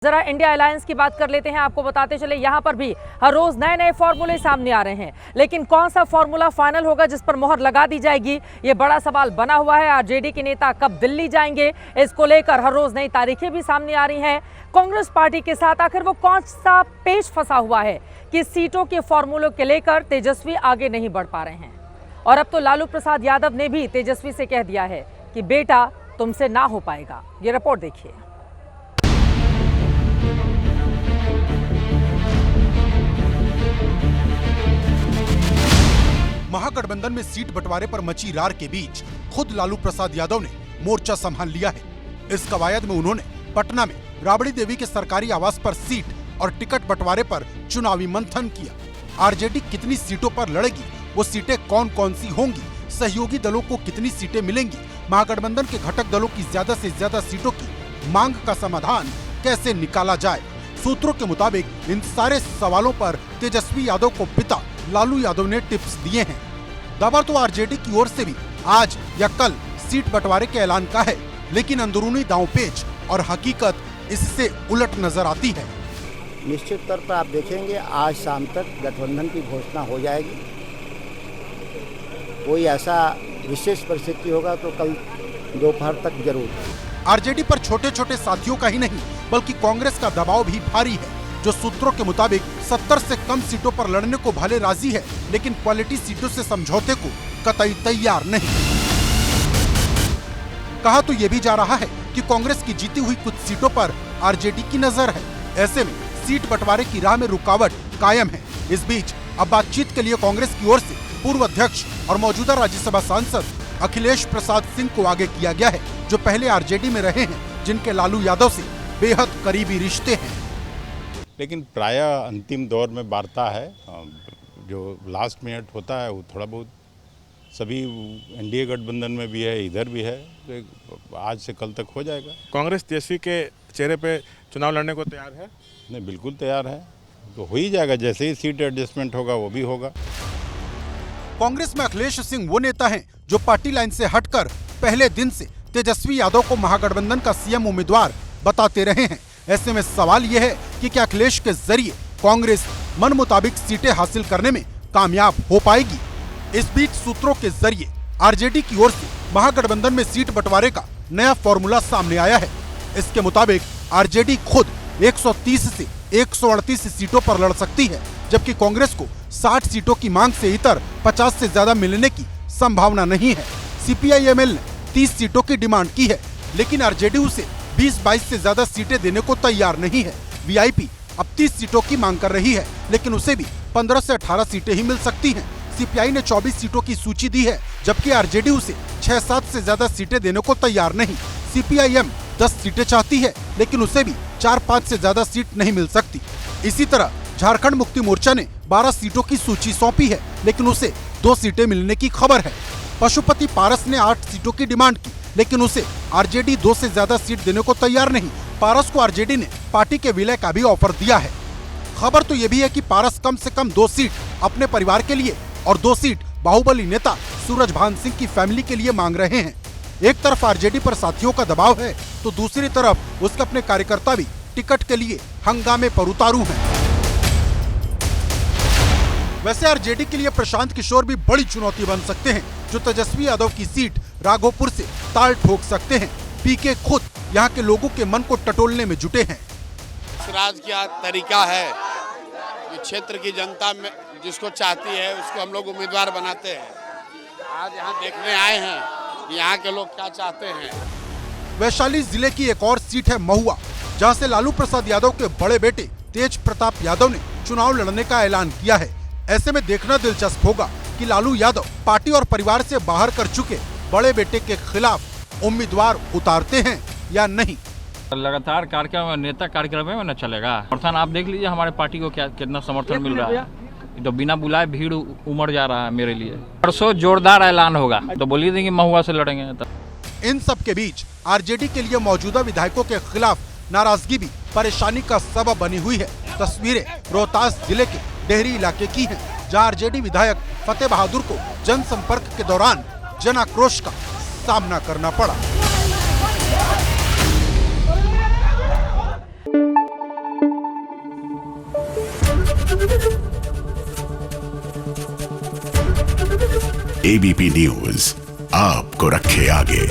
जरा India alliance की बात कर लेते हैं। आपको बताते चले यहां पर भी हर रोज नए नए फॉर्मूले सामने आ रहे हैं, लेकिन कौन सा फॉर्मूला फाइनल होगा जिस पर मोहर लगा दी जाएगी, ये बड़ा सवाल बना हुआ है। आरजेडी के नेता कब दिल्ली जाएंगे, इसको लेकर हर रोज नई तारीखें भी सामने आ रही हैं। कांग्रेस पार्टी के साथ आखिर वो कौन सा पेच फंसा हुआ है कि सीटों के फॉर्मूलों के लेकर तेजस्वी आगे नहीं बढ़ पा रहे हैं। और अब तो लालू प्रसाद यादव ने भी तेजस्वी से कह दिया है कि बेटा तुमसे ना हो पाएगा। ये रिपोर्ट देखिए। महागठबंधन में सीट बंटवारे पर मची रार के बीच खुद लालू प्रसाद यादव ने मोर्चा संभाल लिया है। इस कवायद में उन्होंने पटना में राबड़ी देवी के सरकारी आवास पर सीट और टिकट बंटवारे पर चुनावी मंथन किया। आरजेडी कितनी सीटों पर लड़ेगी, वो सीटें कौन कौन सी होंगी, सहयोगी दलों को कितनी सीटें मिलेंगी, महागठबंधन के घटक दलों की ज्यादा से ज्यादा सीटों की मांग का समाधान कैसे निकाला जाए। सूत्रों के मुताबिक इन सारे सवालों पर तेजस्वी यादव को पिता लालू यादव ने टिप्स दिए हैं। दावा तो आरजेडी की ओर से भी आज या कल सीट बंटवारे के ऐलान का है, लेकिन अंदरूनी दांवपेच और हकीकत इससे उलट नजर आती है। निश्चित तौर पर आप देखेंगे आज शाम तक गठबंधन की घोषणा हो जाएगी। कोई ऐसा विशेष परिस्थिति होगा तो कल दोपहर तक जरूर। आरजेडी पर छोटे छोटे साथियों का ही नहीं बल्कि कांग्रेस का दबाव भी भारी है, जो सूत्रों के मुताबिक 70 से कम सीटों पर लड़ने को भले राजी है, लेकिन क्वालिटी सीटों से समझौते को कतई तैयार नहीं। कहा तो ये भी जा रहा है कि कांग्रेस की जीती हुई कुछ सीटों पर आरजेडी की नजर है। ऐसे में सीट बंटवारे की राह में रुकावट कायम है। इस बीच अब बातचीत के लिए कांग्रेस की ओर से पूर्व अध्यक्ष और मौजूदा राज्यसभा सांसद अखिलेश प्रसाद सिंह को आगे किया गया है, जो पहले आरजेडी में रहे हैं, जिनके लालू यादव से बेहद करीबी रिश्ते हैं। लेकिन प्रायः अंतिम दौर में वार्ता है, जो लास्ट मिनट होता है वो थोड़ा बहुत सभी एनडीए गठबंधन में भी है, इधर भी है, तो आज से कल तक हो जाएगा। कांग्रेस तेजस्वी के चेहरे पे चुनाव लड़ने को तैयार है? नहीं, बिल्कुल तैयार है, तो हो ही जाएगा। जैसे ही सीट एडजस्टमेंट होगा वो भी होगा। कांग्रेस में अखिलेश सिंह वो नेता हैं जो पार्टी लाइन से हटकर पहले दिन से तेजस्वी यादव को महागठबंधन का सीएम उम्मीदवार बताते रहे हैं। ऐसे में सवाल यह है कि क्या अखिलेश के जरिए कांग्रेस मन मुताबिक सीटें हासिल करने में कामयाब हो पाएगी। इस बीच सूत्रों के जरिए आरजेडी की ओर से महागठबंधन में सीट बंटवारे का नया फॉर्मूला सामने आया है। इसके मुताबिक आरजेडी खुद 130 से 138 सीटों पर लड़ सकती है, जबकि कांग्रेस को 60 सीटों की मांग से इतर 50 से ज्यादा मिलने की संभावना नहीं है। सीपीआई-एमएल ने 30 सीटों की डिमांड की है, लेकिन आरजेडी उसे 20-22 से ज्यादा सीटें देने को तैयार नहीं है। वीआईपी अब 30 सीटों की मांग कर रही है, लेकिन उसे भी 15 से 18 सीटें ही मिल सकती हैं। सीपीआई ने 24 सीटों की सूची दी है, जबकि आरजेडी उसे 6-7 से ज्यादा सीटें देने को तैयार नहीं। सीपीआई-एम 10 सीटें चाहती है, लेकिन उसे भी 4-5 से ज्यादा सीट नहीं मिल सकती। इसी तरह झारखंड मुक्ति मोर्चा ने 12 सीटों की सूची सौंपी है, लेकिन उसे 2 सीटें मिलने की खबर है। पशुपति पारस ने 8 सीटों की डिमांड की, लेकिन उसे आरजेडी 2 से ज्यादा सीट देने को तैयार नहीं। पारस को आरजेडी ने पार्टी के विलय का भी ऑफर दिया है। खबर तो ये भी है कि पारस कम से कम 2 सीट अपने परिवार के लिए और 2 सीट बाहुबली नेता सूरजभान सिंह की फैमिली के लिए मांग रहे हैं। एक तरफ आरजेडी पर साथियों का दबाव है, तो दूसरी तरफ उसके अपने कार्यकर्ता भी टिकट के लिए हंगामे पर उतारू हैं। वैसे आरजेडी के लिए प्रशांत किशोर भी बड़ी चुनौती बन सकते हैं, जो तेजस्वी यादव की सीट राघोपुर से ताल ठोक सकते हैं। पीके खुद यहाँ के लोगों के मन को टटोलने में जुटे हैं। राज का तरीका है कि क्षेत्र की जनता में जिसको चाहती है उसको हम लोग उम्मीदवार बनाते हैं। आज यहाँ देखने आए हैं कि यहाँ के लोग क्या चाहते हैं। वैशाली जिले की एक और सीट है महुआ, जहाँ से लालू प्रसाद यादव के बड़े बेटे तेज प्रताप यादव ने चुनाव लड़ने का ऐलान किया है। ऐसे में देखना दिलचस्प होगा कि लालू यादव पार्टी और परिवार से बाहर कर चुके बड़े बेटे के खिलाफ उम्मीदवार उतारते हैं या नहीं। लगातार कार्यक्रम नेता कार्यक्रम में न चलेगा। समर्थन आप देख लीजिए हमारे पार्टी को क्या कितना समर्थन मिल रहा है। तो बिना बुलाए भीड़ उमड़ जा रहा है मेरे लिए। परसों जोरदार ऐलान होगा, तो बोलिए देंगे महुआ से लड़ेंगे। तो इन सब के बीच आरजेडी के लिए मौजूदा विधायकों के खिलाफ नाराजगी भी परेशानी का सबब बनी हुई है। तस्वीरें रोहतास जिले के डेहरी इलाके की हैं, जहां आरजेडी विधायक फतेह बहादुर को जनसंपर्क के दौरान जन आक्रोश का सामना करना पड़ा। एबीपी न्यूज आपको रखे आगे।